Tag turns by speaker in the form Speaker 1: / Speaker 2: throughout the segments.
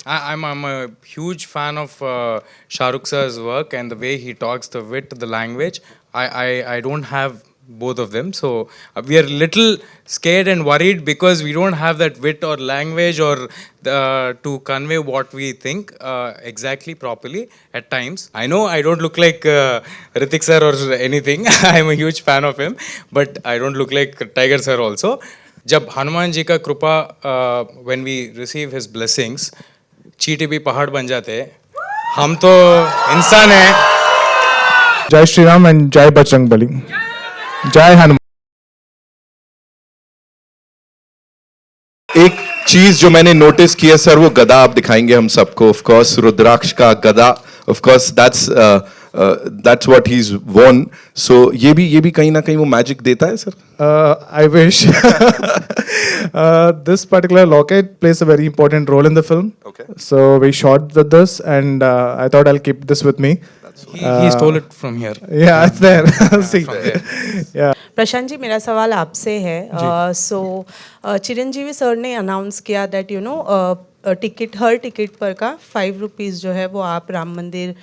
Speaker 1: I'm a huge fan of Shah Rukh sir's work and the way he talks, the wit, the language. I don't have both of them, so we are little scared and worried because we don't have that wit or language or to convey what we think exactly properly at times. I know I don't look like Ritik sir or anything. I'm a huge fan of him, but I don't look like Tiger sir also. जब हनुमान जी का कृपा when we receive his blessings, चींटी भी पहाड़ बन जाते हैं. हम तो इंसान हैं.
Speaker 2: जय श्री राम एंड जय बजरंगबली. जय हनुमान.
Speaker 3: एक चीज जो मैंने नोटिस की है सर, वो गदा आप दिखाएंगे हम सबको. ऑफ कोर्स रुद्राक्ष का गदा, of course that's what he's worn. So ये भी कहीं ना कहीं वो मैजिक देता है sir.
Speaker 2: I wish. This particular locket plays a very important role in the film.
Speaker 3: Okay.
Speaker 2: So we shot with this, and I thought I'll keep this with me.
Speaker 1: He stole it from here.
Speaker 2: Yeah, it's there. See. Yeah.
Speaker 4: Prashant ji, मेरा सवाल आपसे है. सो Chiranjeevi sir ने announce किया that ticket, her ticket पर का 5 rupees जो है वो आप राम मंदिर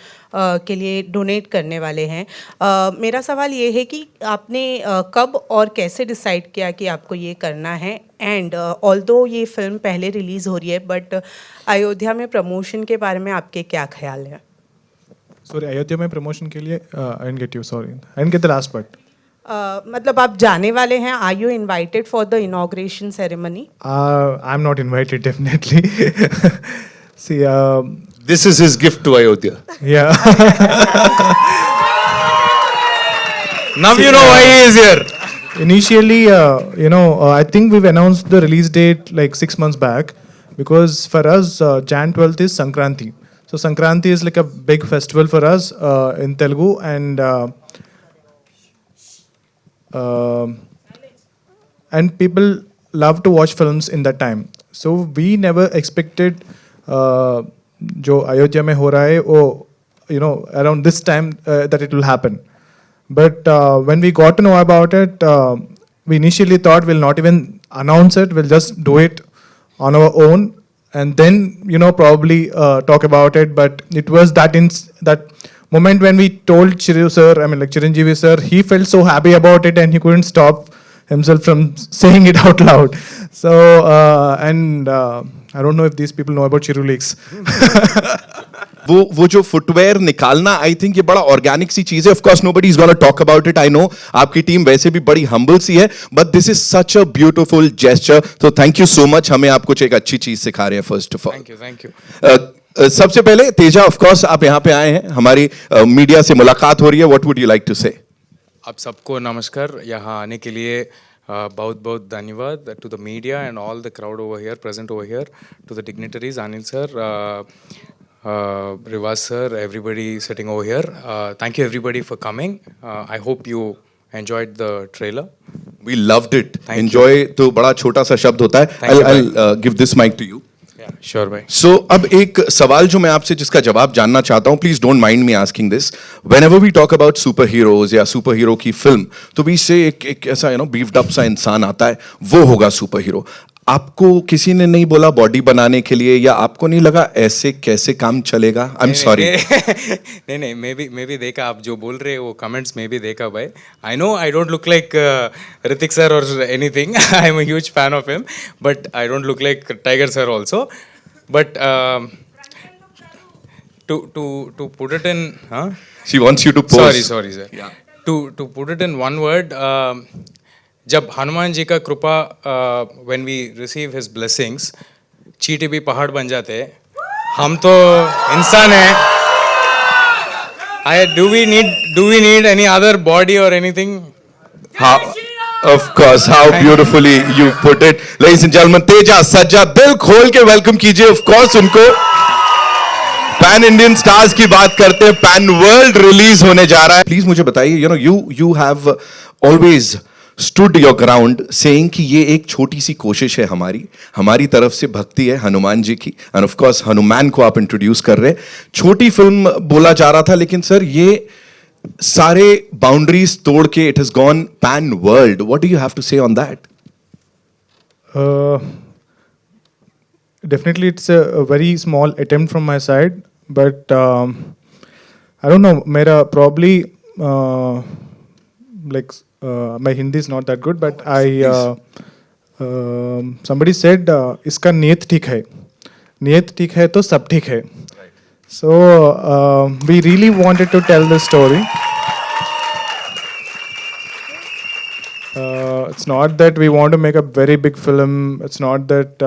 Speaker 4: के लिए डोनेट करने वाले हैं. मेरा सवाल ये है कि आपने कब और कैसे डिसाइड किया कि आपको ये करना है. एंड ऑल्दो ये फिल्म पहले रिलीज़ हो रही है, बट अयोध्या में प्रमोशन के बारे में आपके क्या ख्याल हैं?
Speaker 2: Sorry, अयोध्या में प्रमोशन के लिए I didn't get you. Sorry, I didn't get the last part.
Speaker 4: मतलब आप जाने वाले हैं. Are you invited for the inauguration ceremony?
Speaker 2: I'm not invited, definitely. See,
Speaker 3: This is his gift to Ayodhya.
Speaker 2: yeah.
Speaker 1: Now you know why he is here.
Speaker 2: Initially, I think we've announced the release date like 6 months back, because for us, Jan 12th is Sankranti. So Sankranti is like a big festival for us in Telugu, and people love to watch films in that time. So we never expected जो अयोध्या में हो रहा है वो around this time that it will happen. But when we got to know about it, we initially thought we'll not even announce it, we'll just do it on our own, and then probably talk about it. But it was that moment when we told Chiranjeevi sir, he felt so happy about it and he couldn't stop himself from saying it out loud. So I don't know if these people know about Chiru Leaks.
Speaker 3: वो जो footwear निकालना, आई think ये बड़ा organic सी चीज है. Of course nobody is gonna talk about it. I know आपकी team वैसे भी बड़ी हम्बल सी है, but this is such a beautiful gesture. तो थैंक यू सो मच. हमें आप कुछ एक अच्छी चीज सिखा रहे हैं. First of all
Speaker 1: thank you.
Speaker 3: सबसे पहले तेजा, ऑफ कोर्स आप यहाँ पे आए हैं, हमारी मीडिया से मुलाकात हो रही है. What would you like to say?
Speaker 1: आप सबको नमस्कार. यहाँ आने के लिए बहुत बहुत धन्यवाद to the media and all the crowd over here, present over here, to the dignitaries, Anil sir, Rivas sir, everybody sitting over here. Thank you everybody for coming. I hope you enjoyed the trailer.
Speaker 3: We loved it.
Speaker 1: Thank
Speaker 3: Enjoy तो बड़ा छोटा सा शब्द होता है. I'll give this mic to you.
Speaker 1: Yeah, sure भाई.
Speaker 3: So अब एक सवाल जो मैं आपसे जिसका जवाब जानना चाहता हूँ, please don't mind me asking this. Whenever we talk about super heroes या सुपर हीरो की फिल्म, तो भी से एक ऐसा बीफ्ड अप सा इंसान आता है, वो होगा सुपर हीरो. आपको किसी ने नहीं बोला बॉडी बनाने के लिए, या आपको नहीं लगा ऐसे कैसे काम चलेगा? I am sorry.
Speaker 1: नहीं, मैं भी देखा आप जो बोल रहे हो वो कमेंट्स में भी देखा भाई. I know I don't look like Hrithik sir और anything. I am a huge fan of him, but I don't look like Tiger sir also. But to put it in,
Speaker 3: She wants you to pose.
Speaker 1: Sorry sir. Yeah. To put it in one word, जब हनुमान जी का कृपा when we receive his blessings, चींटी भी पहाड़ बन जाते हैं. हम तो इंसान हैं. Do we need any other body or anything?
Speaker 3: How, of course, how beautifully you put it. Ladies and gentlemen, Teja Sajja, दिल खोल के वेलकम कीजिए. Of course उनको पैन इंडियन स्टार्स की बात करते हैं, पैन वर्ल्ड रिलीज होने जा रहा है. प्लीज मुझे बताइए, you have always stood your ground saying कि ये एक छोटी सी कोशिश है हमारी तरफ से भक्ति है हनुमान जी की. एंड ऑफ कोर्स हनुमान को आप इंट्रोड्यूस कर रहे हैं. छोटी फिल्म बोला जा रहा था, लेकिन सर ये सारे बाउंड्रीज तोड़ के it has gone pan world. What do you have to say on that?
Speaker 2: definitely it's a very small attempt from my side, but I don't know. Mera probably like my Hindi is not that good, but somebody said इसका नियत ठीक है, नियत ठीक है तो सब ठीक है. So we really wanted to tell this story. It's not that we want to make a very big film. It's not that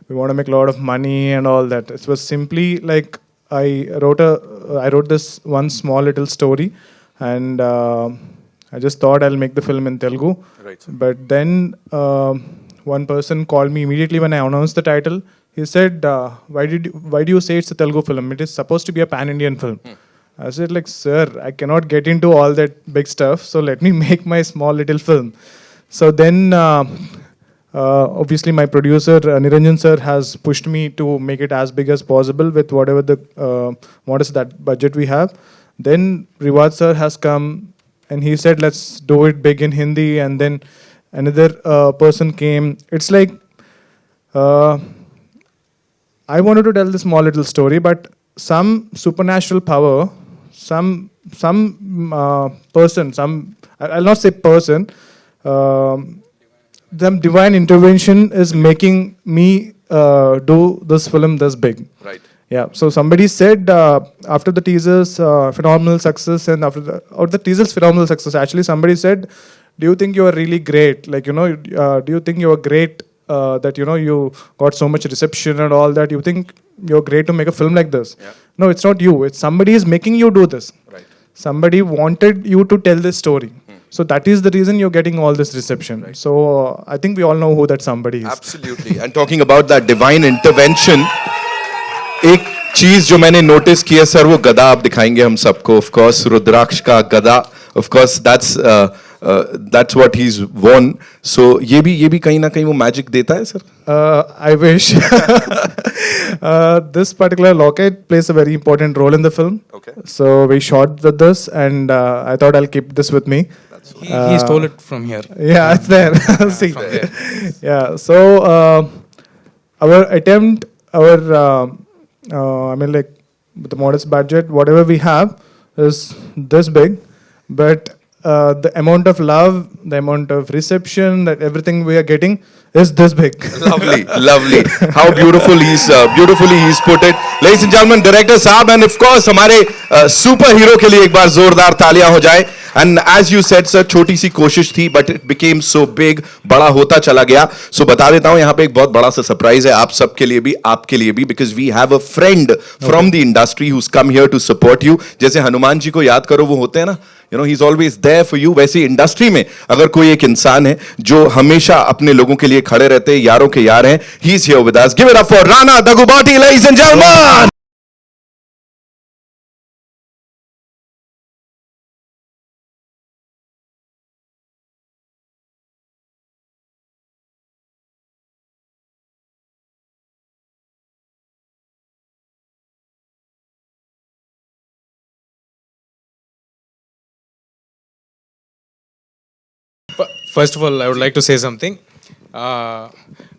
Speaker 2: we want to make a lot of money and all that. It was simply like I wrote this one small little story, and I just thought I'll make the film in Telugu.
Speaker 3: Right.
Speaker 2: But then one person called me immediately when I announced the title. He said, "Why do you say it's a Telugu film? It is supposed to be a pan-Indian film." I said, like, sir, I cannot get into all that big stuff, so let me make my small little film. So then, obviously, my producer, Niranjan sir, has pushed me to make it as big as possible with whatever the modest that budget we have. Then Riwaj sir has come and he said, let's do it big in Hindi. And then another person came. It's like, I wanted to tell this small little story, but some supernatural power, some person, I'll not say person, the divine intervention is making me do this film this big.
Speaker 3: Right.
Speaker 2: Yeah. So somebody said after the teasers phenomenal success, and after the teasers phenomenal success, actually somebody said, do you think you are really great? Like, do you think you are great that, you got so much reception and all that? You think you're great to make a film like this?
Speaker 3: Yeah.
Speaker 2: No, it's not you. It's somebody is making you do this.
Speaker 3: Right.
Speaker 2: Somebody wanted you to tell this story. So that is the reason you're getting all this reception.
Speaker 3: Right.
Speaker 2: So I think we all know who that somebody is.
Speaker 3: Absolutely. And talking about that divine intervention, एक चीज जो मैंने notice की है sir, वो गदा आप दिखाएंगे हम सबको. ऑफ कोर्स रुद्राक्ष का गदा, of course that's what he's worn. So ये भी कहीं ना कहीं वो मैजिक देता है sir.
Speaker 2: I wish. This particular locket plays a very important role in the film.
Speaker 3: Okay.
Speaker 2: So we shot with this, and I thought I'll keep this with me.
Speaker 1: He stole it from here.
Speaker 2: Yeah, it's there. See.
Speaker 1: From there.
Speaker 2: Yeah. So our attempt, I mean, like, with the modest budget, whatever we have is this big, but the amount of love, the amount of reception, that everything we are getting is this big.
Speaker 3: Lovely, lovely. How beautifully he's put it. Ladies and gentlemen, director साहब, and of course हमारे super hero के लिए एक बार जोरदार तालियां हो जाए. And as you said sir, छोटी सी कोशिश थी, but it became so big, बड़ा होता चला गया. So बता देता हूं, यहाँ पे एक बहुत बड़ा सा सरप्राइज है आप सबके लिए भी, आपके लिए भी, because we have a friend from the industry who's come here to support you. जैसे हनुमान जी को याद करो, वो होते हैं ना, he's always there for you. वैसे इंडस्ट्री में अगर कोई एक इंसान है जो हमेशा अपने लोगों के लिए खड़े रहते हैं, यारों के यार हैं, he's here with us. Give it up for Rana Daggubati, ladies and gentlemen.
Speaker 1: First of all, I would like to say something.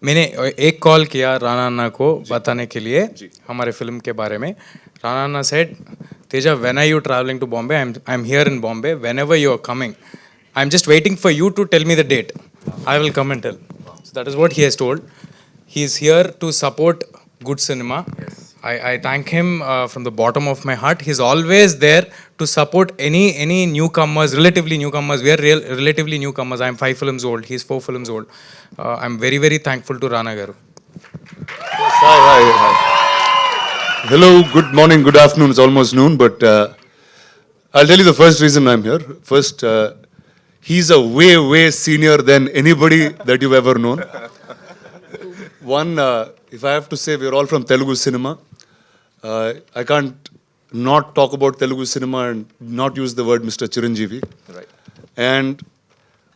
Speaker 1: मैंने एक कॉल किया राणा अन्ना को बताने के लिए हमारे फिल्म के बारे में. राणा अन्ना said, Teja, when are you traveling to Bombay? I'm here in Bombay. Whenever you are coming, I'm just waiting for you to tell me the date. I will come and tell. So that is what he has told. He is here to support good cinema. Yes. I thank him from the bottom of my heart. He's always there to support any newcomers, relatively newcomers. We are relatively newcomers. I'm 5 films old. He's 4 films old. I'm very, very thankful to Rana Garu.
Speaker 5: Hi. Hello, good morning, good afternoon. It's almost noon, but I'll tell you the first reason I'm here. First, he's a way senior than anybody that you've ever known. One, if I have to say, we're all from Telugu cinema. I can't not talk about Telugu cinema and not use the word Mr. Chiranjeevi.
Speaker 3: Right.
Speaker 5: And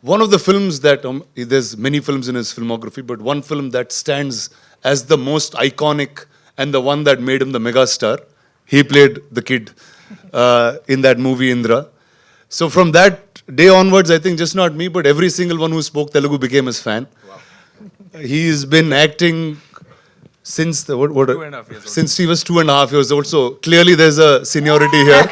Speaker 5: one of the films that, there's many films in his filmography, but one film that stands as the most iconic and the one that made him the megastar, he played the kid in that movie Indra. So from that day onwards, I think just not me, but every single one who spoke Telugu became his fan. Wow. He's been acting since the,
Speaker 1: 2.5 years old.
Speaker 5: since he was 2.5 years old. So clearly there's a seniority here.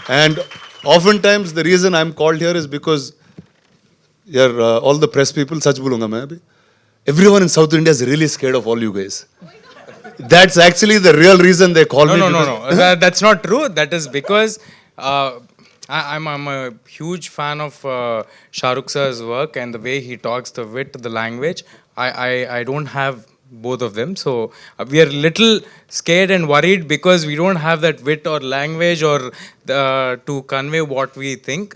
Speaker 5: And oftentimes the reason I'm called here is because you're all the press people, such bolunga main abhi. Everyone in South India is really scared of all you guys. That's actually the real reason they call me.
Speaker 1: No. That's not true. That is because I'm a huge fan of Shah Rukh sir's work and the way he talks, the wit, the language. I don't have both of them, so we are little scared and worried because we don't have that wit or language or to convey what we think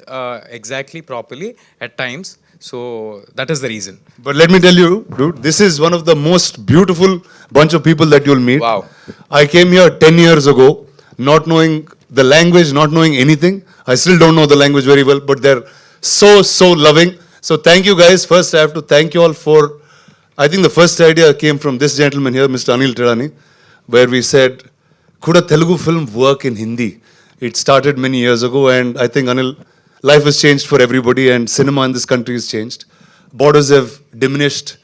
Speaker 1: exactly properly at times. So that is the reason.
Speaker 5: But let me tell you, dude, this is one of the most beautiful bunch of people that you'll meet.
Speaker 1: Wow.
Speaker 5: I came here 10 years ago, not knowing the language, not knowing anything. I still don't know the language very well, but they're so loving. So thank you guys. First, I have to thank you all for, I think the first idea came from this gentleman here, Mr. Anil Tirani, where we said, could a Telugu film work in Hindi? It started many years ago, and I think, Anil, life has changed for everybody, and cinema in this country has changed. Borders have diminished,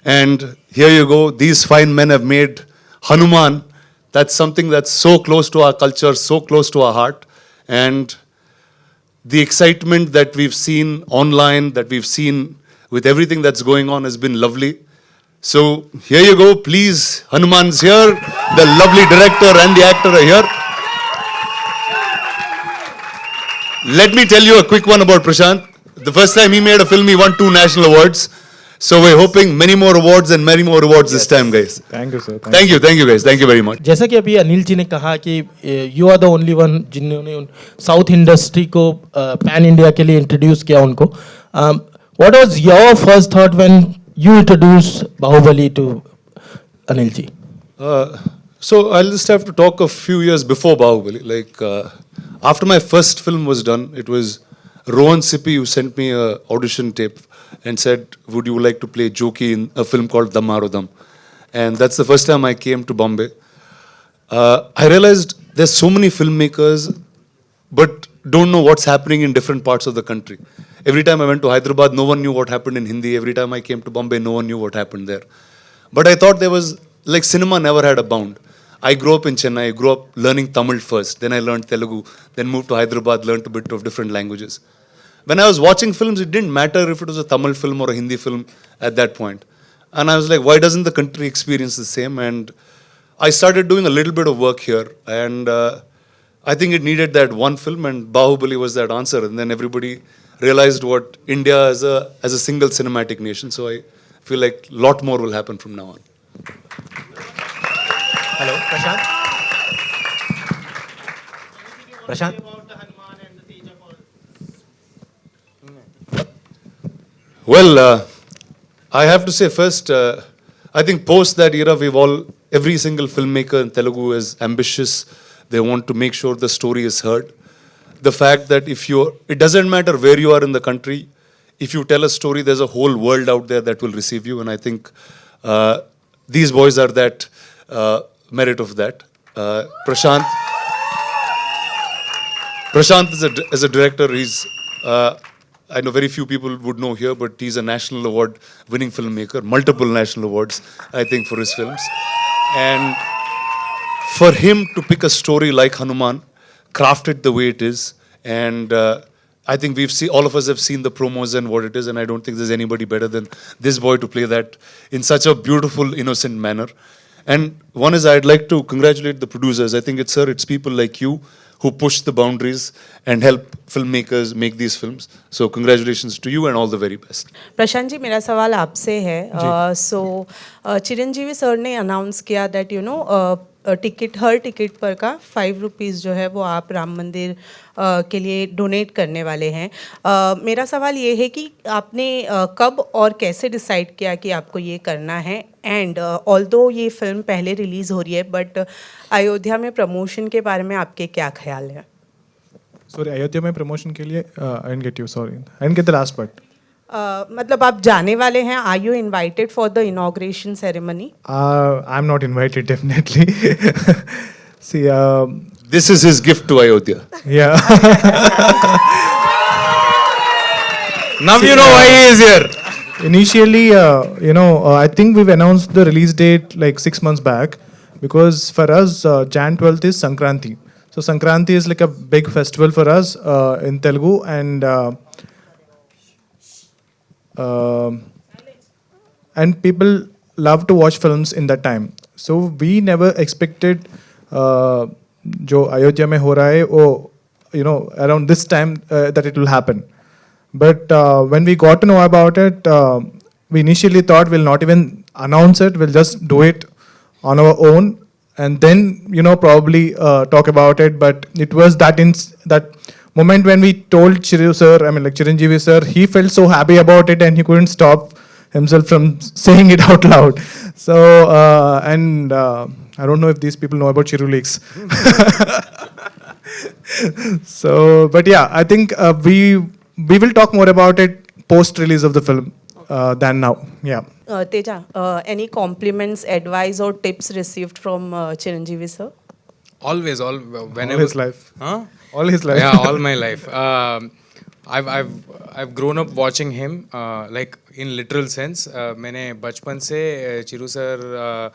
Speaker 5: and here you go. These fine men have made Hanuman. That's something that's so close to our culture, so close to our heart, and the excitement that we've seen online, that we've seen with everything that's going on has been lovely. So here you go. Please, Hanuman's here. The lovely director and the actor are here. Let me tell you a quick one about Prashant. The first time he made a film, he won 2 national awards. So we're hoping many more awards and many more awards this time, guys.
Speaker 2: Thank you, sir.
Speaker 5: Thank you guys. Thank you very much.
Speaker 6: जैसा कि अभी अनिल जी ने कहा कि you are the only one जिन्होंने south industry को pan India के लिए इंट्रोड्यूस किया उनको. What was your first thought when you introduce Baahubali to Anil ji?
Speaker 5: So I'll just have to talk a few years before Bahubali. Like after my first film was done, it was Rohan Sippy who sent me a audition tape and said, would you like to play Joki in a film called Damaro Dam? And that's the first time I came to Bombay. I realized there's so many filmmakers, but don't know what's happening in different parts of the country. Every time I went to Hyderabad, no one knew what happened in Hindi. Every time I came to Bombay, no one knew what happened there. But I thought there was, like, cinema never had a bound. I grew up in Chennai, I grew up learning Tamil first, then I learned Telugu, then moved to Hyderabad, learned a bit of different languages. When I was watching films, it didn't matter if it was a Tamil film or a Hindi film at that point. And I was like, why doesn't the country experience the same? And I started doing a little bit of work here, and I think it needed that one film, and Bahubali was that answer. And then everybody realized what India as a single cinematic nation. So I feel like a lot more will happen from now on.
Speaker 7: Hello, Prashant. Prashant.
Speaker 5: Well, I have to say first, I think post that era, every single filmmaker in Telugu is ambitious. They want to make sure the story is heard. The fact that it doesn't matter where you are in the country, if you tell a story, there's a whole world out there that will receive you. And I think these boys are that merit of that. Prashant is a director. He's I know very few people would know here, but he's a national award winning filmmaker, multiple national awards, I think, for his films. And for him to pick a story like Hanuman, craft it the way it is, and I think all of us have seen the promos and what it is, and I don't think there's anybody better than this boy to play that in such a beautiful, innocent manner. And one is, I'd like to congratulate the producers. I think it's people like you who push the boundaries and help filmmakers make these films. So congratulations to you and all the very best.
Speaker 4: Prashant ji, मेरा सवाल आपसे है. सो Chiranjeevi sir ने announce किया that her ticket पर का 5 rupees जो है वो आप राम मंदिर के लिए डोनेट करने वाले हैं. मेरा सवाल ये है कि आपने कब और कैसे डिसाइड किया कि आपको ये करना है, एंड ऑल्दो ये फिल्म पहले रिलीज़ हो रही है, बट अयोध्या में प्रमोशन के बारे में आपके क्या ख्याल हैं?
Speaker 2: Sorry, अयोध्या में प्रमोशन के लिए I didn't get you. Sorry, I didn't get the last part.
Speaker 4: मतलब आप जाने वाले हैं. Are you invited for the inauguration ceremony?
Speaker 2: I'm not invited, definitely. See,
Speaker 5: This is his gift to Ayodhya.
Speaker 2: yeah.
Speaker 1: Now you know why he is here.
Speaker 2: Initially, I think we've announced the release date like 6 months back because for us, Jan 12th is Sankranti. So Sankranti is like a big festival for us in Telugu, and people love to watch films in that time. So we never expected जो अयोध्या में हो रहा है वो around this time that it will happen. But when we got to know about it, we initially thought we'll not even announce it. We'll just do it on our own, and then probably talk about it. But it was that moment when we told Chiranjeevi sir, he felt so happy about it, and he couldn't stop himself from saying it out loud. So I don't know if these people know about Chiru Leaks. So, but yeah, I think we will talk more about it post release of the film than now. Yeah.
Speaker 4: Teja, any compliments, advice, or tips received from Chiranjeevi sir?
Speaker 1: Always, whenever.
Speaker 2: All his life.
Speaker 1: Huh?
Speaker 2: All his life.
Speaker 1: Yeah, all my life. I've grown up watching him like in literal sense. मैंने बचपन से चिरू sir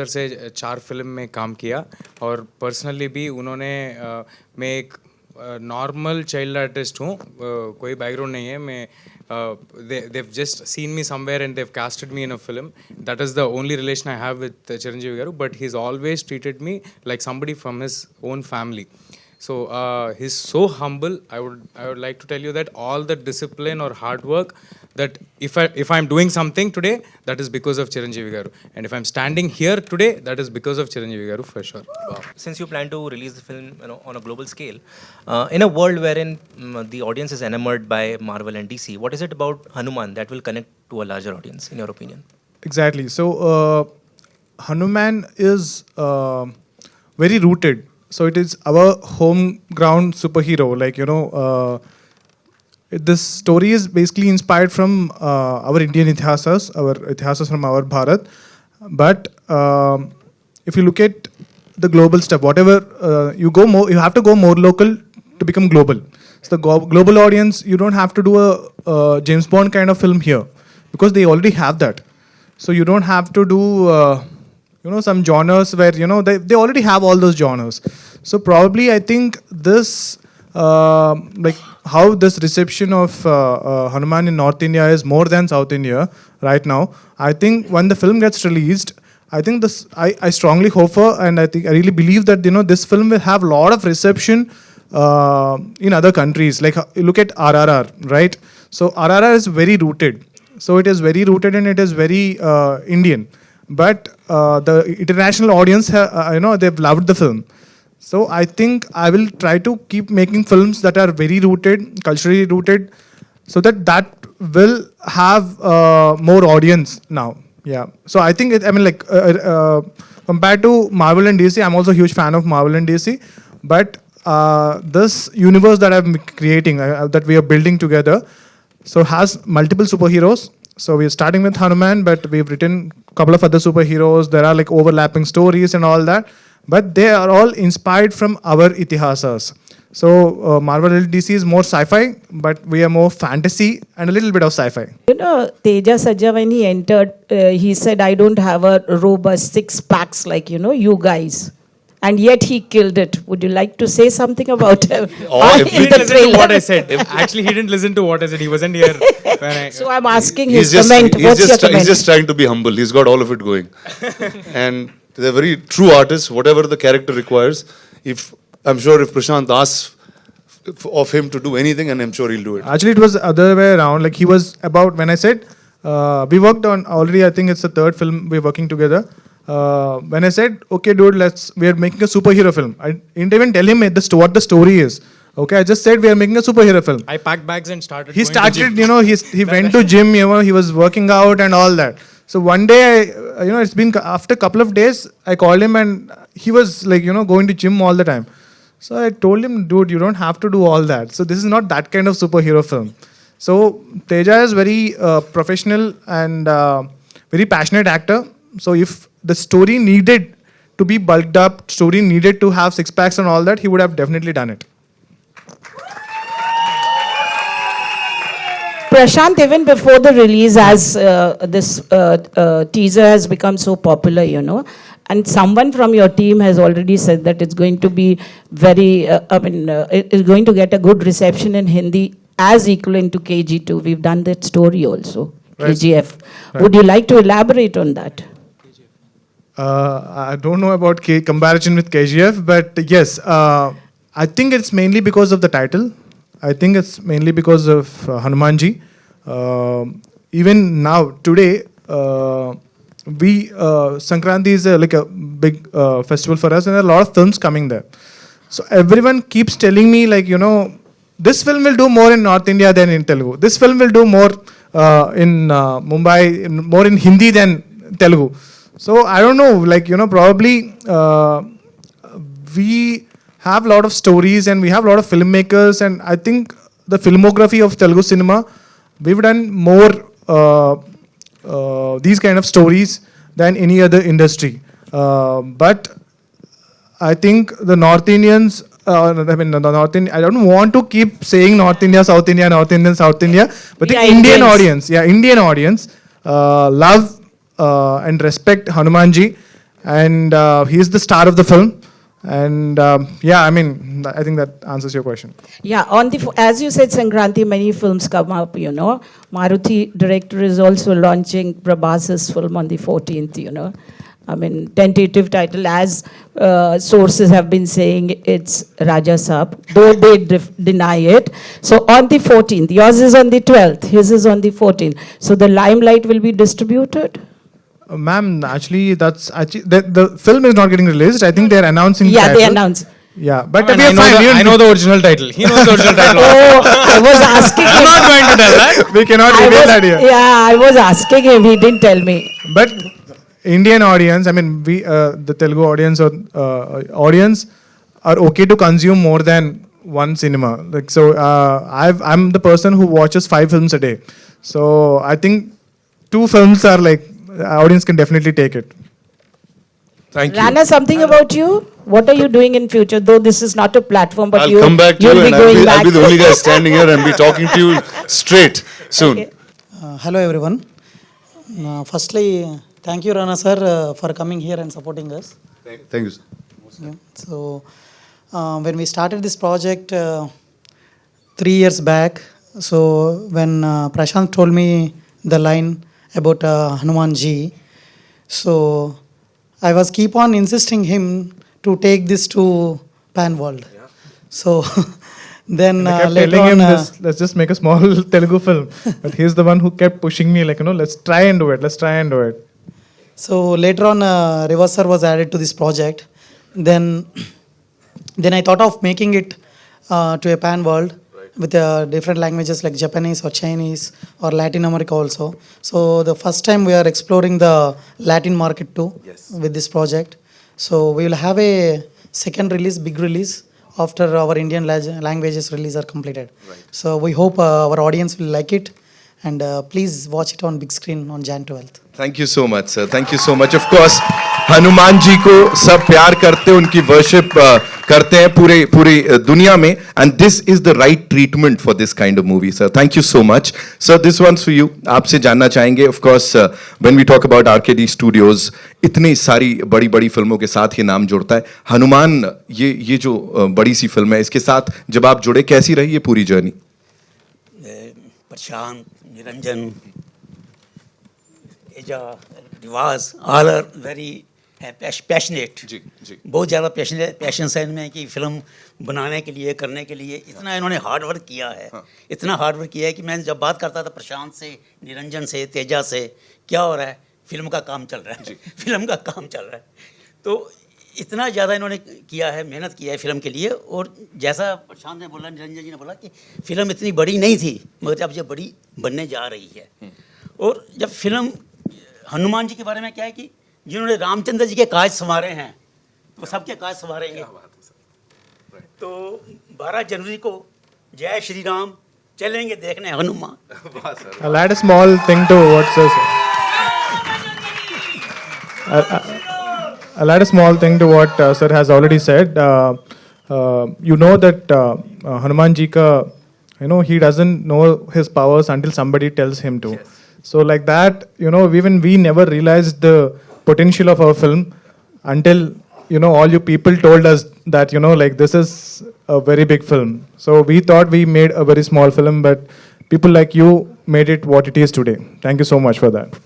Speaker 1: से 4 film में काम किया और personally भी उन्होंने मैं एक नॉर्मल चाइल्ड आर्टिस्ट हूँ, कोई बैकग्राउंड नहीं है, मैं they've just seen me somewhere and they've casted me in a film. That is the only relation I have with Chiranjeevi Garu, but he's always treated me like somebody from his own family. So he's so humble. I would like to tell you that all the discipline or hard work, that if I'm doing something today, that is because of Chiranjeevi Garu, and if I'm standing here today, that is because of Chiranjeevi Garu for sure.
Speaker 7: Wow. Since you plan to release the film, on a global scale, in a world wherein the audience is enamored by Marvel and DC, what is it about Hanuman that will connect to a larger audience, in your opinion?
Speaker 2: Exactly. So Hanuman is very rooted. So it is our home ground superhero. This story is basically inspired from our Indian ithasas from our Bharat. But if you look at the global stuff, whatever you have to go more local to become global. So the global audience, you don't have to do a James Bond kind of film here because they already have that. So you don't have to do some genres where they already have all those genres. So probably I think this how this reception of Hanuman in North India is more than South India right now. I think when the film gets released, I think I strongly hope for, and I really believe that this film will have a lot of reception in other countries. Like look at RRR, right? So RRR is very rooted. So it is very rooted and it is very Indian. But the international audience, they've loved the film. So I think I will try to keep making films that are very rooted, culturally rooted, so that will have more audience now. Yeah. So I think compared to Marvel and DC, I'm also a huge fan of Marvel and DC. But this universe that I'm creating, that we are building together, so has multiple superheroes. So we're starting with Hanuman, but we've written a couple of other superheroes. There are overlapping stories and all that. But they are all inspired from our itihasas. So Marvel and DC is more sci-fi, but we are more fantasy and a little bit of sci-fi.
Speaker 8: Teja Sajja, when he entered, he said, I don't have a robust 6-packs like, you guys. And yet he killed it. Would you like to say something about him?
Speaker 1: He didn't listen to what I said. Actually, he didn't listen to what I said. He wasn't here when
Speaker 8: So I'm asking his comment. What's your comment?
Speaker 5: He's just trying to be humble. He's got all of it going. And they're very true artists, whatever the character requires. I'm sure if Prashant asks of him to do anything, and I'm sure he'll do it.
Speaker 2: Actually, it was the other way around. Like he was about, when I said, we worked on already, I think it's the 3rd film we're working together. When I said, okay, dude, we are making a superhero film. I didn't even tell him what the story is. Okay, I just said we are making a superhero film.
Speaker 1: I packed bags and started.
Speaker 2: He started, he went to gym, he was working out and all that. So one day, it's been after a couple of days, I called him and he was going to gym all the time. So I told him, dude, you don't have to do all that. So this is not that kind of superhero film. So Teja is very professional and very passionate actor. So if the story needed to be bulked up, story needed to have 6-packs and all that, he would have definitely done it.
Speaker 8: Prashant, even before the release, as this teaser has become so popular, you know, and someone from your team has already said that it's going to be very, it is going to get a good reception in Hindi as equivalent to KG2. We've done that story also,
Speaker 2: Right.
Speaker 8: KGF.
Speaker 2: Right.
Speaker 8: Would you like to elaborate on that?
Speaker 2: I don't know about comparison with KGF, but yes, I think it's mainly because of the title. I think it's mainly because of Hanumanji. Even now, today, Sankranti is like a big festival for us, and there are a lot of films coming there. So everyone keeps telling me, like, you know, this film will do more in North India than in Telugu. This film will do more in Mumbai, more in Hindi than Telugu. So I don't know, like, you know, probably we have a lot of stories and we have a lot of filmmakers, and I think the filmography of Telugu cinema, we've done more these kind of stories than any other industry. But I think the North Indians, I don't want to keep saying North India, South India, North India, South India, but
Speaker 8: Yeah,
Speaker 2: the Indian
Speaker 8: Indians.
Speaker 2: Indian audience love and respect Hanumanji, and he's the star of the film. And I think that answers your question.
Speaker 8: Yeah, as you said, Sankranti, many films come up, you know. Maruti director is also launching Prabhas's film on the 14th, you know. I mean, tentative title, as sources have been saying, it's Raja Saab, though they deny it. So on the 14th, yours is on the 12th, his is on the 14th. So the limelight will be distributed?
Speaker 2: Ma'am, actually, the film is not getting released. I think they're announcing the
Speaker 8: Yeah,
Speaker 2: title.
Speaker 8: they announced.
Speaker 2: Yeah, but
Speaker 1: I,
Speaker 2: we are fine.
Speaker 1: I know the original title. He knows the original title.
Speaker 8: Oh, I was asking
Speaker 1: I'm
Speaker 8: him.
Speaker 1: not going to tell that.
Speaker 2: We cannot
Speaker 8: I
Speaker 2: reveal
Speaker 8: was-
Speaker 2: that here.
Speaker 8: Yeah, I was asking him, he didn't tell me.
Speaker 2: But Indian audience, I mean, the Telugu audience or audience are okay to consume more than one cinema. Like, so, I'm the person who watches 5 films a day. So I think 2 films are like, audience can definitely take it.
Speaker 3: Thank you.
Speaker 8: Rana, something about you? What are you doing in future? Though this is not a platform, but
Speaker 5: I'll come back to you
Speaker 8: you'll be
Speaker 5: and
Speaker 8: going back.
Speaker 5: I'll be the only guy standing here and be talking to you straight soon.
Speaker 8: Okay.
Speaker 9: Hello everyone. Firstly, thank you Rana sir for coming here and supporting us.
Speaker 5: Thank you, sir.
Speaker 9: Yeah. So, when we started this project 3 years back, so when Prashant told me the line about Hanumanji, so I was keep on insisting him to take this to pan world. Yeah. So then
Speaker 2: I kept
Speaker 9: later
Speaker 2: telling him
Speaker 9: on,
Speaker 2: this, let's just make a small Telugu film. But he's the one who kept pushing me, like, you know, let's try and do it.
Speaker 9: so later on, Riva sir was added to this project. Then I thought of making it to a pan world with different languages like Japanese or Chinese or Latin America also. So the first time we are exploring the Latin market too with this project. So we will have a second release, big release after our Indian languages release are completed. So we hope our audience will like it, and please watch it on big screen on Jan 12th.
Speaker 3: Thank you so much, sir. Thank you so much. Of course, Hanuman ji को सब प्यार करते हैं, उनकी worship करते हैं पूरे दुनिया में, and this is the right treatment for this kind of movie, sir. Thank you so much. Sir, this one's for you. आपसे जानना चाहेंगे, of course, when we talk about RKD Studios, इतनी सारी बड़ी फिल्मों के साथ ये नाम जुड़ता है. हनुमान, ये जो बड़ी सी फिल्म है, इसके साथ जब आप जुड़े, कैसी रही ये पूरी journey?
Speaker 10: Prashant, Niranjan, Teja, Rivaz, all are very passionate.
Speaker 3: जी.
Speaker 10: बहुत ज़्यादा पैशन है इनमें कि फिल्म बनाने के लिए, करने के लिए इतना इन्होंने हार्ड वर्क किया है. इतना हार्ड वर्क किया है कि मैं जब बात करता था प्रशांत से, निरंजन से, तेजा से, क्या हो रहा है, फिल्म का काम चल रहा है, फिल्म का काम चल रहा है. तो इतना ज़्यादा इन्होंने किया है, मेहनत किया है फिल्म के लिए. और जैसा प्रशांत ने बोला, निरंजन जी ने बोला कि फिल्म इतनी बड़ी नहीं थी, मगर अब ये बड़ी बनने जा रही है. और जब फिल्म हनुमान जी के बारे में क्या है कि जिन्होंने रामचंद्र जी के काज संवारे हैं, वो सबके काज संवारेंगे. तो 12 जनवरी को जय श्री राम चलेंगे देखने Hanuman.
Speaker 2: I'll add a small thing to what sir said. I'll add a small thing to what sir has already said. You know that Hanuman ji ka he doesn't know his powers until somebody tells him to. So like that, even we never realized the potential of our film until all you people told us that like this is a very big film. So we thought we made a very small film, but people like you made it what it is today. Thank you so much for that.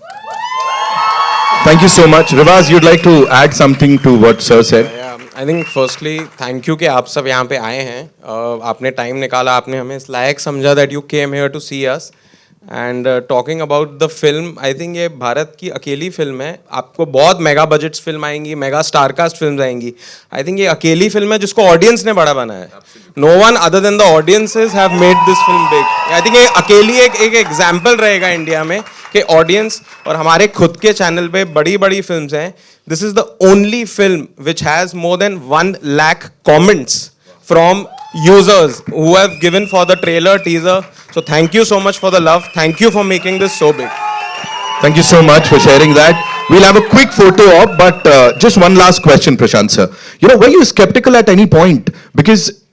Speaker 3: Thank you so much. Rivaz, you'd like to add something to what sir said?
Speaker 11: I think firstly thank you कि आप सब यहाँ पे आए हैं आपने time निकाला आपने हमें इस लायक समझा that you came here to see us and talking about the film I think ये भारत की अकेली फिल्म है आपको बहुत मेगा बजट्स फिल्म आएंगी मेगा स्टारकास्ट फिल्म आएंगी आई थिंक ये अकेली फिल्म है जिसको ऑडियंस ने बड़ा बनाया है no one other than the audiences have made this film big I think ये अकेली एक एग्जाम्पल रहेगा इंडिया में कि ऑडियंस और हमारे खुद के चैनल पे बड़ी बड़ी फिल्म्स हैं this is the only film which has more than 1 lakh comments from users who have given for the trailer teaser so thank you so much for the love thank you for making this so big
Speaker 3: Thank you so much for sharing that. We'll have a quick photo op, but just one last question, Prashant sir. Were you skeptical at any point? Because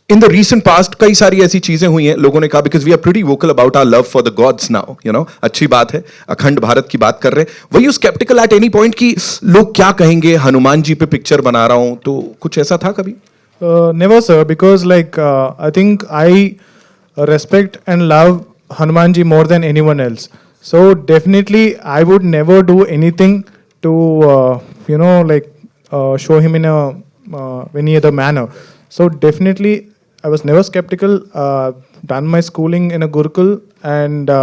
Speaker 3: in the recent past, कई सारी ऐसी चीजें हुई हैं लोगों ने कहा because we are pretty vocal about our love for the gods now. अच्छी बात है अखंड भारत की बात कर रहे हैं. Were you skeptical at any point कि लोग क्या कहेंगे हनुमान जी पे पिक्चर बना रहा हूं तो कुछ ऐसा था कभी?
Speaker 2: Never, sir, because I think I respect and love Hanumanji more than anyone else. So definitely, I would never do anything to show him in any other manner. So definitely, I was never skeptical. Done my schooling in a Gurukul, and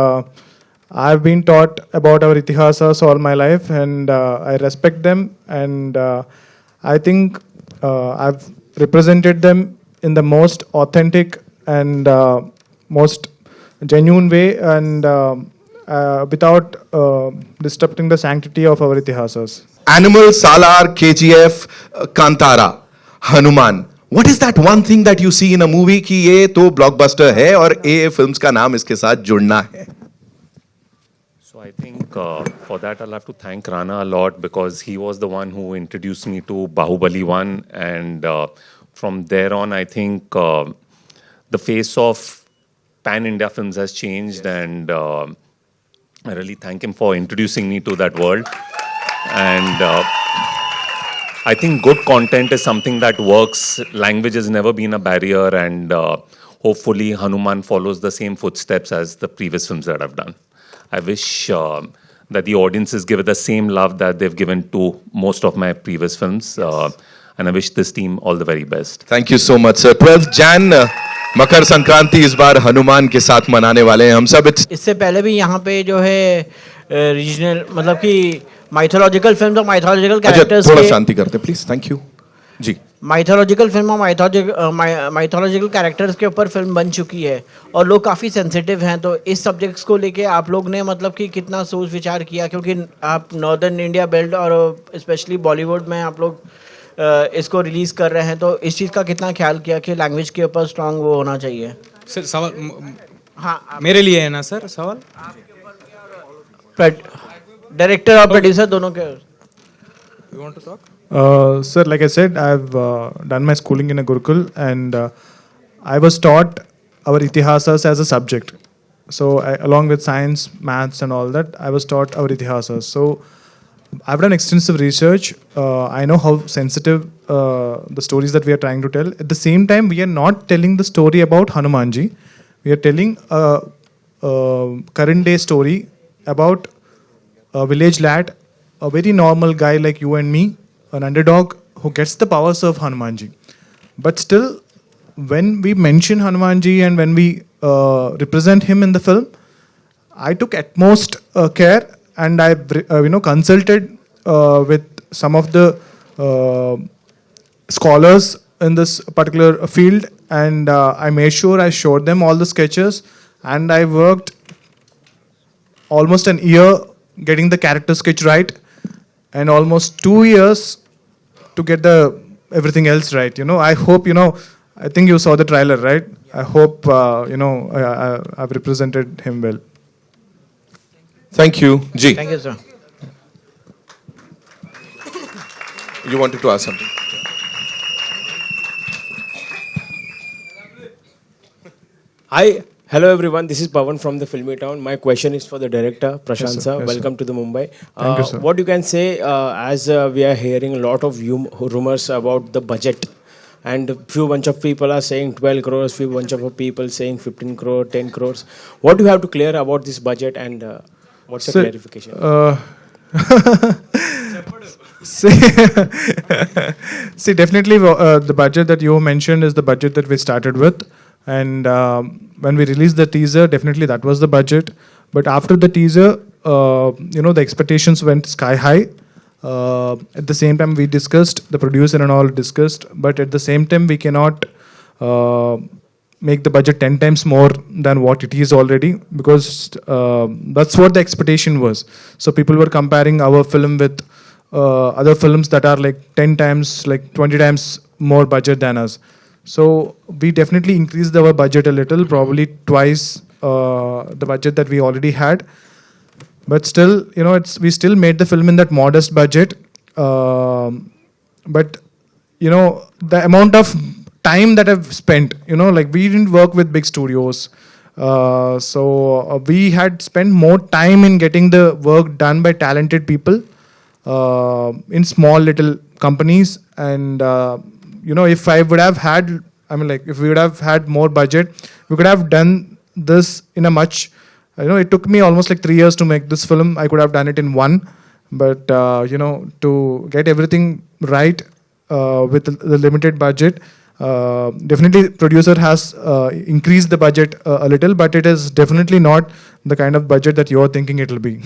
Speaker 2: I've been taught about our itihasas all my life, and I respect them, and I think I've represented them in the most authentic and most genuine way and without disrupting the sanctity of our itihasas.
Speaker 3: Animal, Salar, KGF, Kantara, Hanuman. What is that one thing that you see in a movie कि ये तो blockbuster है और ये films का नाम इसके साथ जुड़ना है?
Speaker 12: So I think for that I'll have to thank Rana a lot because he was the one who introduced me to Bahubali 1 and from there on I think the face of pan-India films has changed and I really thank him for introducing me to that world and I think good content is something that works. Language has never been a barrier and hopefully Hanuman follows the same footsteps as the previous films that I've done. I wish that the audiences give it the same love that they've given to most of my previous films. And I wish this team all the very best.
Speaker 3: Thank you so much, sir. 12th Jan, Makar Sankranti इस बार हनुमान के साथ मनाने वाले हैं हम सब.
Speaker 6: इससे पहले भी यहाँ पे जो है रीजनल मतलब कि माइथोलॉजिकल फिल्म और माइथोलॉजिकल कैरेक्टर्स
Speaker 3: थोड़ा शांति करते please. Thank you ji.
Speaker 6: Mythological film और माइथोलॉजिकल कैरेक्टर्स के ऊपर फिल्म बन चुकी है और लोग काफ़ी सेंसिटिव हैं तो इस सब्जेक्ट्स को लेके आप लोग ने मतलब कि कितना सोच विचार किया क्योंकि आप नॉर्दर्न इंडिया बेल्ट और स्पेशली बॉलीवुड में आप लोग इसको रिलीज़ कर रहे हैं तो इस चीज़ का कितना ख्याल किया कि लैंग्वेज के ऊपर स्ट्रांग वो होना चाहिए?
Speaker 1: सर सवाल हाँ मेरे लिए है ना सर सवाल?
Speaker 6: डायरेक्टर और प्रोड्यूसर दोनों के.
Speaker 1: You want to talk?
Speaker 2: Sir, like I said, I've done my schooling in a Gurukul and I was taught our itihasas as a subject. So along with science, maths and all that, I was taught our itihasas. So I've done extensive research. I know how sensitive the stories that we are trying to tell. At the same time, we are not telling the story about Hanumanji. We are telling a current day story about a village lad, a very normal guy like you and me, an underdog who gets the powers of Hanumanji. But still, when we mention Hanumanji and when we represent him in the film, I took utmost care and I consulted with some of the scholars in this particular field and I made sure I showed them all the sketches and I worked almost an year getting the character sketch right and almost 2 years to get the everything else right. I hope, I think you saw the trailer, right? I hope, I've represented him well.
Speaker 3: Thank you. Ji.
Speaker 6: Thank you, sir.
Speaker 3: You wanted to ask something?
Speaker 13: Hi, hello everyone. This is Pawan from the Filmy Town. My question is for the director, Prashant
Speaker 2: Yes, sir.
Speaker 13: sir.
Speaker 2: Yes, sir.
Speaker 13: Welcome to the Mumbai.
Speaker 2: Thank you, sir.
Speaker 13: What you can say as we are hearing a lot of rumors about the budget, and few bunch of people are saying 12 crores, few bunch of people saying 15 crore, 10 crores. What do you have to clear about this budget, and what's the
Speaker 2: Sir,
Speaker 13: clarification?
Speaker 2: See, see, definitely the budget that you mentioned is the budget that we started with. And when we released the teaser, definitely that was the budget. But after the teaser, the expectations went sky high. At the same time, we discussed, the producer and all discussed, but at the same time, we cannot make the budget 10 times more than what it is already, because that's what the expectation was. So people were comparing our film with other films that are like 10 times, like 20 times more budget than us. So we definitely increased our budget a little, probably twice the budget that we already had. But still, we still made the film in that modest budget. But the amount of time that I've spent, like we didn't work with big studios. So we had spent more time in getting the work done by talented people in small little companies. And if I would have had, if we would have had more budget, we could have done this in a much, it took me almost like 3 years to make this film. I could have done it in one, but to get everything right with the limited budget, definitely producer has increased the budget a little, but it is definitely not the kind of budget that you're thinking it will be.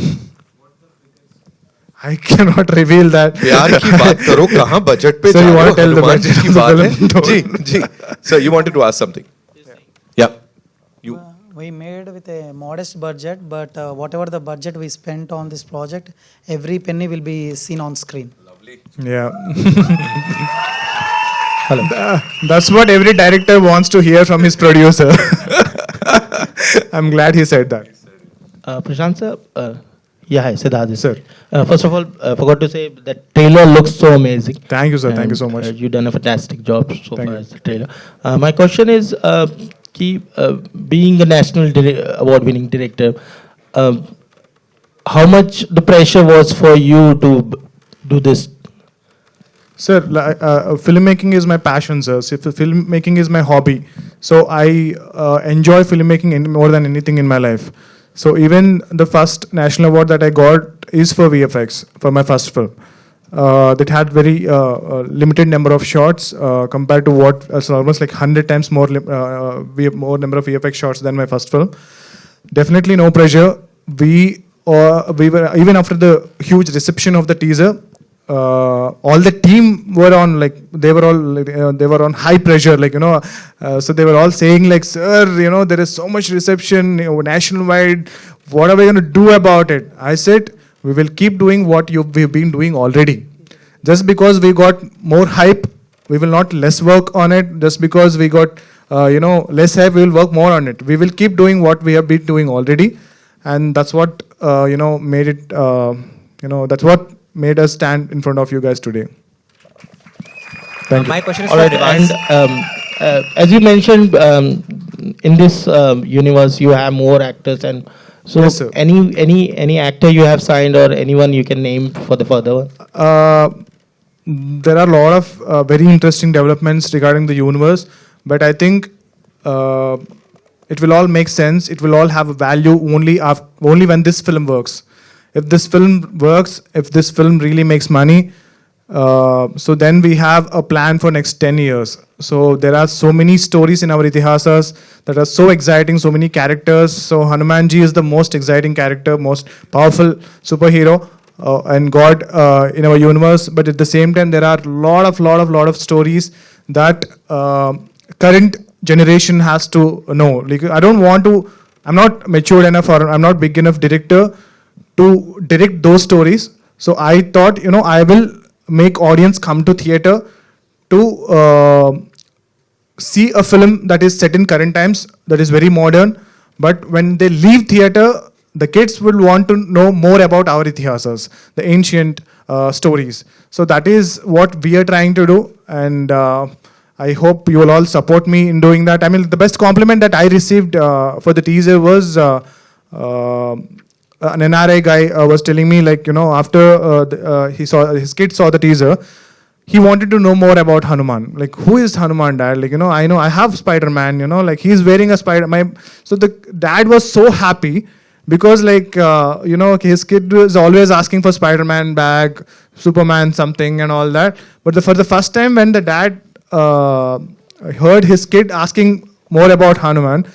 Speaker 2: I cannot reveal that.
Speaker 3: प्यार की बात करो, कहाँ budget पे
Speaker 2: So
Speaker 3: जा
Speaker 2: you
Speaker 3: रहे
Speaker 2: want
Speaker 3: हो?
Speaker 2: to tell the
Speaker 3: Hanuman
Speaker 2: budget
Speaker 3: जी की
Speaker 2: of the
Speaker 3: बात है?
Speaker 2: film?
Speaker 3: Ji. So you wanted to ask something? Yeah. You.
Speaker 9: We made with a modest budget, but whatever the budget we spent on this project, every penny will be seen on screen.
Speaker 2: Yeah. That's what every director wants to hear from his producer. I'm glad he said that.
Speaker 6: Prashant sir, hi, Siddharth.
Speaker 2: Sir.
Speaker 6: First of all, forgot to say that trailer looks so amazing.
Speaker 2: Thank you, sir. Thank you
Speaker 6: And,
Speaker 2: so much.
Speaker 6: You've done a fantastic job so
Speaker 2: Thank
Speaker 6: far
Speaker 2: you.
Speaker 6: as the trailer. My question is, being a national award-winning director, how much the pressure was for you to do this?
Speaker 2: Sir, filmmaking is my passion, sir. So filmmaking is my hobby. So I enjoy filmmaking more than anything in my life. So even the first national award that I got is for VFX, for my first film. That had very limited number of shots compared to what, so almost like 100 times more number of VFX shots than my first film. Definitely no pressure. We were, even after the huge reception of the teaser, all the team were on, like they were on high pressure, so they were all saying like, sir, there is so much reception nationwide, what are we going to do about it? I said, we will keep doing what we've been doing already. Just because we got more hype, we will not less work on it. Just because we got less hype, we will work more on it. We will keep doing what we have been doing already, and that's what made it that's what made us stand in front of you guys today. Thank you.
Speaker 7: My question is
Speaker 6: All
Speaker 7: for
Speaker 6: right,
Speaker 7: Devas.
Speaker 6: and as you mentioned, in this universe, you have more actors, and so
Speaker 2: Yes, sir.
Speaker 6: any actor you have signed or anyone you can name for the further one?
Speaker 2: There are a lot of very interesting developments regarding the universe, but I think it will all make sense. It will all have a value only when this film works. If this film works, if this film really makes money, so then we have a plan for next 10 years. So there are so many stories in our itihasas that are so exciting, so many characters. So Hanuman ji is the most exciting character, most powerful superhero and God in our universe. But at the same time, there are lot of stories that current generation has to know. Like, I'm not matured enough, or I'm not big enough director to direct those stories. So I thought, I will make audience come to theater to see a film that is set in current times, that is very modern. But when they leave theater, the kids will want to know more about our itihasas, the ancient stories. So that is what we are trying to do. And I hope you will all support me in doing that. I mean, the best compliment that I received for the teaser was an NRI guy was telling me, like, after he saw his kid saw the teaser, he wanted to know more about Hanuman. Like, who is Hanuman, dad? Like, I know I have Spider-Man, like he's wearing a so the dad was so happy because, like, his kid was always asking for Spider-Man bag, Superman something and all that. But for the first time when the dad heard his kid asking more about Hanuman,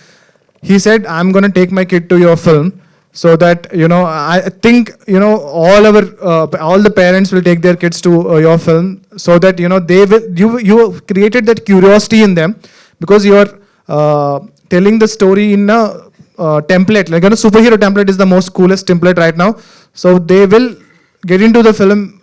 Speaker 2: he said, I'm going to take my kid to your film. So that, I think, all the parents will take their kids to your film, so that, you created that curiosity in them, because you're telling the story in a template, like a superhero template is the most coolest template right now. So they will get into the film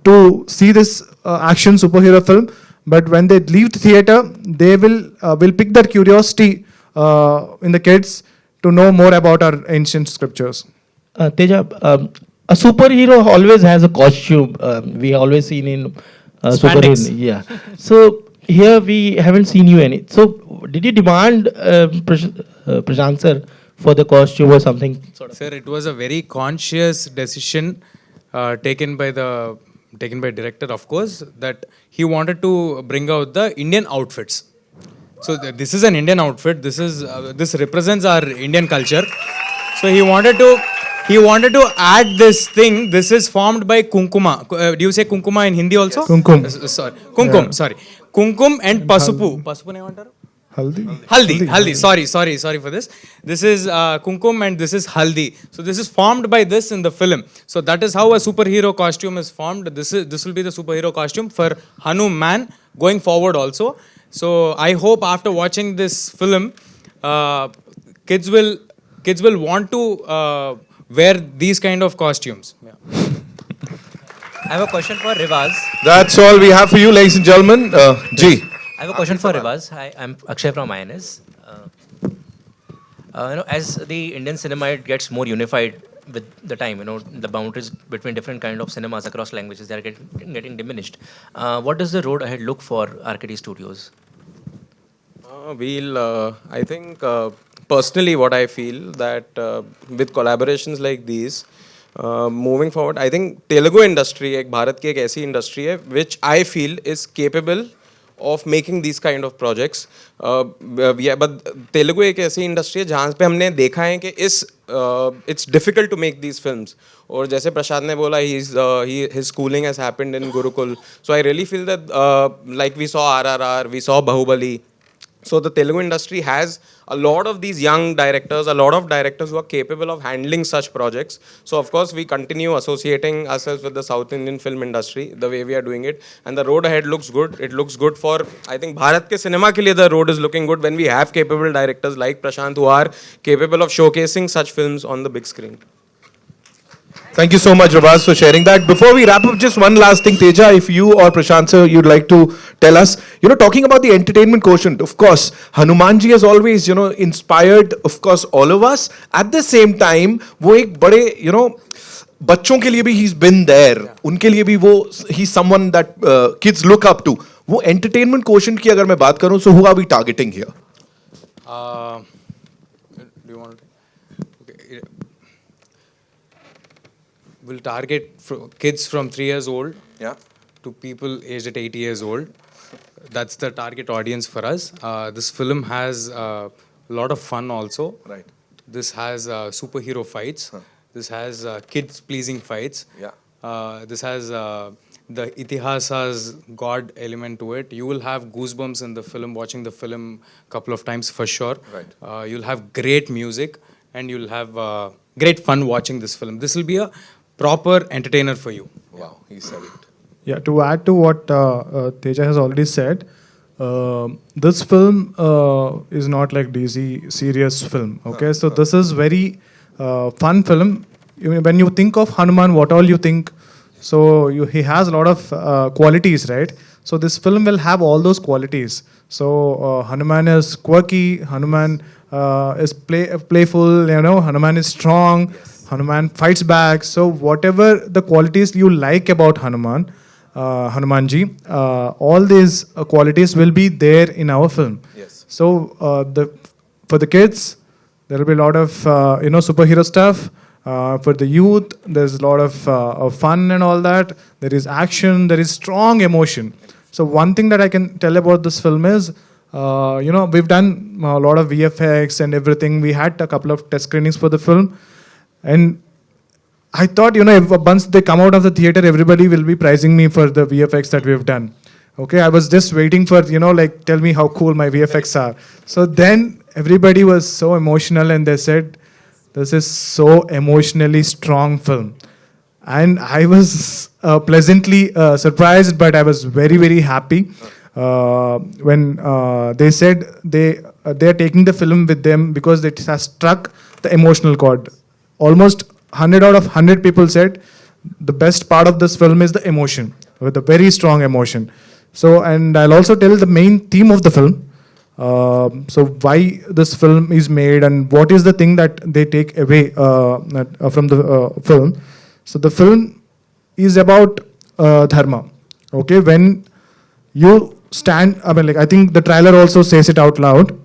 Speaker 2: to see this action superhero film, but when they leave the theater, they will pick that curiosity in the kids to know more about our ancient scriptures.
Speaker 6: Teja, a superhero always has a costume. We always seen in superhero. Yeah. So here we haven't seen you any. So did you demand Prashant sir for the costume or something?
Speaker 1: Sir, it was a very conscious decision taken by director, of course, that he wanted to bring out the Indian outfits. So this is an Indian outfit. This represents our Indian culture. So he wanted to add this thing. This is formed by kunkuma. Do you say kunkuma in Hindi also?
Speaker 2: Kumkum.
Speaker 1: Sorry, kunkum. Yeah. Sorry, kunkum and pasupu. Pasupu ne emantaru? Haldi. Sorry for this. This is kunkum and this is haldi. So this is formed by this in the film. So that is how a superhero costume is formed. This will be the superhero costume for Hanuman going forward also. So I hope after watching this film, kids will want to wear these kind of costumes. Yeah.
Speaker 7: I have a question for Rivaz.
Speaker 3: That's all we have for you, ladies and gentlemen. Ji.
Speaker 7: I have a question for Rivaz. Hi, I'm Akshay from INS. As the Indian cinema it gets more unified with the time, the boundaries between different kind of cinemas across languages, they are getting diminished. What does the road ahead look for RKT Studios?
Speaker 11: I think personally what I feel that with collaborations like these, moving forward, I think Telugu industry, Bharat ki ek aisi industry hai, which I feel is capable of making these kind of projects. But Telugu एक ऐसी industry है जहाँ पे हमने देखा है कि it's difficult to make these films. और जैसे प्रशांत ने बोला, his schooling has happened in Gurukul. So I really feel that like we saw RRR, we saw Bahubali. So the Telugu industry has a lot of these young directors, a lot of directors who are capable of handling such projects. So of course we continue associating ourselves with the South Indian film industry the way we are doing it. And the road ahead looks good. It looks good for, I think, Bharat ke cinema ke liye the road is looking good when we have capable directors like Prashant who are capable of showcasing such films on the big screen.
Speaker 3: Thank you so much, Ravaz, for sharing that. Before we wrap up, just one last thing, Teja, if you or Prashant sir, you'd like to tell us, talking about the entertainment quotient, of course, Hanumanji has always, inspired, of course, all of us. At the same time, वो एक बड़े, बच्चों के लिए भी he's been there. उनके लिए भी वो, he's someone that kids look up to. वो entertainment quotient की अगर मैं बात करूँ, so who are we targeting here?
Speaker 1: Do you want to? Okay. We'll target kids from 3 years old to people aged at 80 years old. That's the target audience for us. This film has a lot of fun also.
Speaker 3: Right.
Speaker 1: This has superhero fights. This has kids-pleasing fights. This has the Itihasa's God element to it. You will have goosebumps in the film, watching the film a couple of times for sure.
Speaker 3: Right.
Speaker 1: You'll have great music and you'll have great fun watching this film. This will be a proper entertainer for you.
Speaker 3: Wow, he said it.
Speaker 2: Yeah, to add to what Teja has already said, this film is not like DC serious film. Okay, so this is very fun film. When you think of Hanuman, what all you think? So he has a lot of qualities, right? So this film will have all those qualities. So Hanuman is quirky. Hanuman is playful. Hanuman is strong. Yes. Hanuman fights back. So whatever the qualities you like about Hanuman, Hanumanji, all these qualities will be there in our film.
Speaker 3: Yes.
Speaker 2: So for the kids, there will be a lot of superhero stuff. For the youth, there's a lot of fun and all that. There is action. There is strong emotion. So one thing that I can tell about this film is, we've done a lot of VFX and everything. We had a couple of test screenings for the film, and I thought, if once they come out of the theater, everybody will be praising me for the VFX that we've done. Okay, I was just waiting for, tell me how cool my VFX are. So then everybody was so emotional and they said, this is so emotionally strong film. And I was pleasantly surprised, but I was very, very happy when they said they are taking the film with them because it has struck the emotional chord. Almost 100 out of 100 people said the best part of this film is the emotion, with a very strong emotion. So, and I'll also tell the main theme of the film. So why this film is made and what is the thing that they take away from the film. So the film is about dharma. Okay, when you stand, I think the trailer also says it out loud.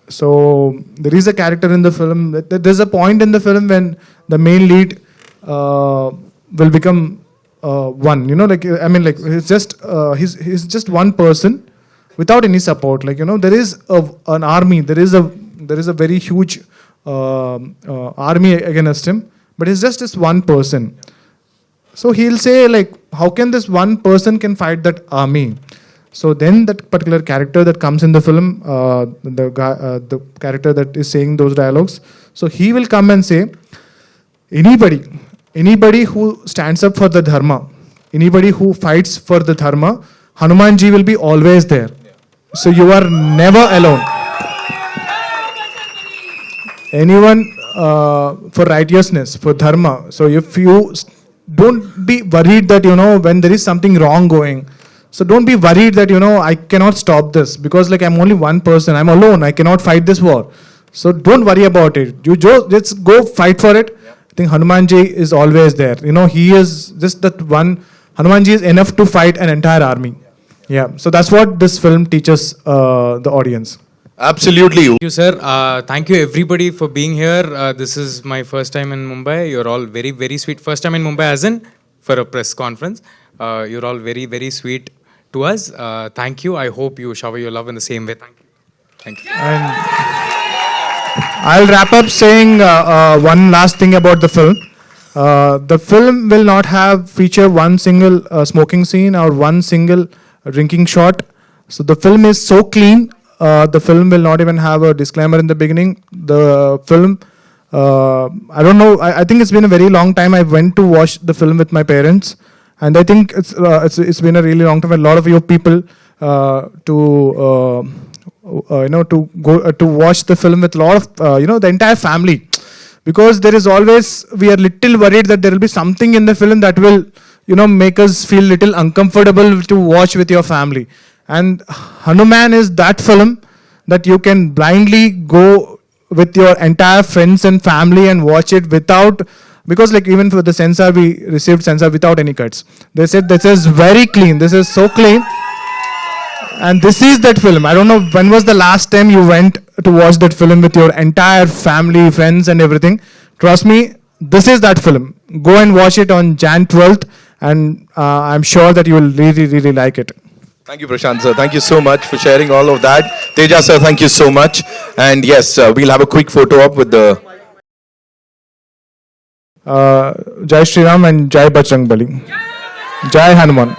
Speaker 2: So there is a character in the film. There's a point in the film when the main lead will become one. He's just one person without any support. There is an army. There is a very huge army against him. But it's just this one person. So he'll say, how can this one person can fight that army? So then that particular character that comes in the film, the character that is saying those dialogues, so he will come and say, anybody who stands up for the dharma, anybody who fights for the dharma, Hanumanji will be always there. So you are never alone. Anyone for righteousness, for dharma. So if you don't be worried that, when there is something wrong going, so don't be worried that, I cannot stop this because I'm only one person. I'm alone. I cannot fight this war. So don't worry about it. You just go fight for it. Yeah. I think Hanumanji is always there. He is just that one. Hanumanji is enough to fight an entire army. Yeah. So that's what this film teaches the audience.
Speaker 3: Absolutely.
Speaker 1: Thank you, sir. Thank you, everybody, for being here. This is my first time in Mumbai. You're all very, very sweet. First time in Mumbai, as in for a press conference. You're all very, very sweet to us. Thank you. I hope you shower your love in the same way. Thank you. Thank you.
Speaker 2: And I'll wrap up saying one last thing about the film. The film will not feature one single smoking scene or one single drinking shot. So the film is so clean. The film will not even have a disclaimer in the beginning. The film, I don't know. I think it's been a very long time. I went to watch the film with my parents. And I think it's been a really long time. A lot of you people to go to watch the film with a lot of the entire family, because there is always, we are little worried that there will be something in the film that will make us feel little uncomfortable to watch with your family. And Hanuman is that film that you can blindly go with your entire friends and family and watch it without. Because even for the censor, we received censor without any cuts. They said this is very clean. This is so clean. And this is that film. I don't know when was the last time you went to watch that film with your entire family, friends and everything. Trust me, this is that film. Go and watch it on Jan 12th and I'm sure that you will really, really like it.
Speaker 3: Thank you, Prashant sir. Thank you so much for sharing all of that. Teja sir, thank you so much. And yes, we'll have a quick photo up with the...
Speaker 2: Jai Shri Ram and Jai Bajrang Bali. Jai Hanuman.